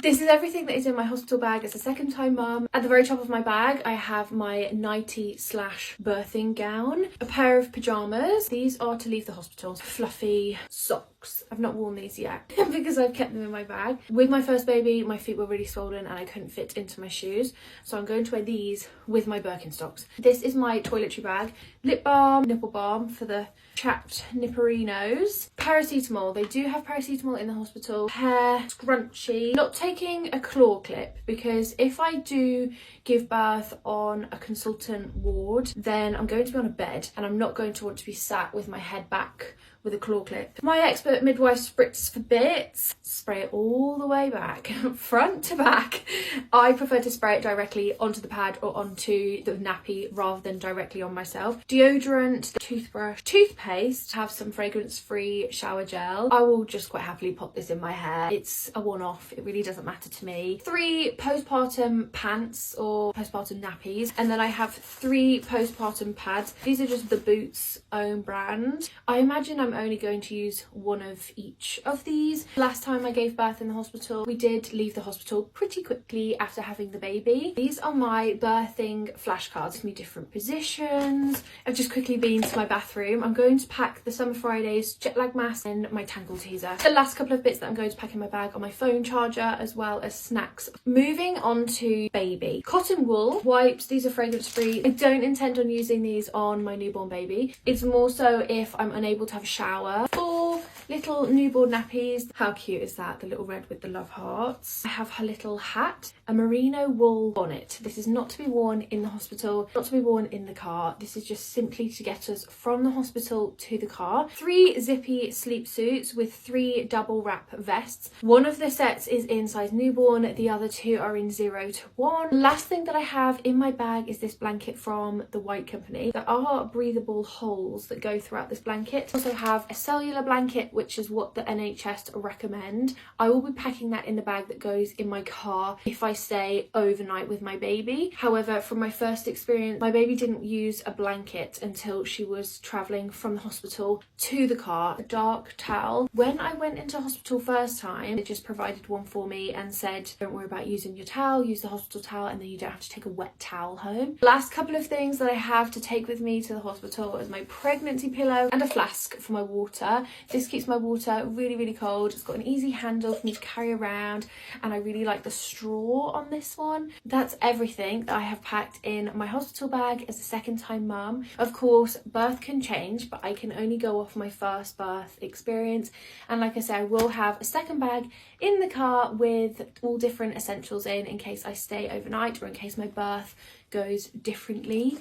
This is everything that is in my hospital bag as a second time mum. At the very top of my bag, I have my nightie slash birthing gown, a pair of pyjamas. These are to leave the hospital. Fluffy socks. I've not worn these yet because I've kept them in my bag. With my first baby, my feet were really swollen and I couldn't fit into my shoes. So I'm going to wear these with my Birkenstocks. This is my toiletry bag. Lip balm, nipple balm for the chapped nipperinos. Paracetamol. They do have paracetamol in the hospital. Hair scrunchie. Not taking a claw clip because if I do give birth on a consultant ward, then I'm going to be on a bed and I'm not going to want to be sat with my head back with a claw clip. My expert midwife spritz for bits. Spray it all the way back, front to back. I prefer to spray it directly onto the pad or onto the nappy rather than directly on myself. Deodorant, toothbrush, toothpaste, have some fragrance-free shower gel. I will just quite happily pop this in my hair. It's a one-off, it really doesn't matter to me. 3 postpartum pants or postpartum nappies, and then I have 3 postpartum pads. These are just the Boots own brand. I imagine I'm only going to use one of each of these. Last time I gave birth in the hospital, we did leave the hospital pretty quickly after having the baby. These are my birthing flashcards, me different positions. I've just quickly been to my bathroom. I'm going to pack the Summer Fridays jet lag mask and my Tangle teaser. The last couple of bits that I'm going to pack in my bag are my phone charger as well as snacks. Moving on to baby. Cotton wool wipes. These are fragrance free. I don't intend on using these on my newborn baby. It's more so if I'm unable to have a shower. 4 little newborn nappies. How cute is that? The little red with the love hearts. I have her little hat, a merino wool bonnet. This is not to be worn in the hospital, not to be worn in the car. This is just simply to get us from the hospital to the car. 3 zippy sleep suits with 3 double wrap vests. One of the sets is in size newborn, the other 2 are in 0 to 1. Last thing that I have in my bag is this blanket from the White Company. There are breathable holes that go throughout this blanket. I also have a cellular blanket, which is what the NHS recommend. I will be packing that in the bag that goes in my car if I stay overnight with my baby. However, from my first experience, my baby didn't use a blanket until she was traveling from the hospital to the car. A dark towel. When I went into hospital first time, they just provided one for me and said, don't worry about using your towel, use the hospital towel, and then you don't have to take a wet towel home. Last couple of things that I have to take with me to the hospital is my pregnancy pillow and a flask for my water. This keeps my water really cold. It's got an easy handle for me to carry around, and I really like the straw on this one. That's everything that I have packed in my hospital bag as a second time mum. Of course, birth can change, but I can only go off my first birth experience, and like I said, I will have a second bag in the car with all different essentials in case I stay overnight or in case my birth goes differently.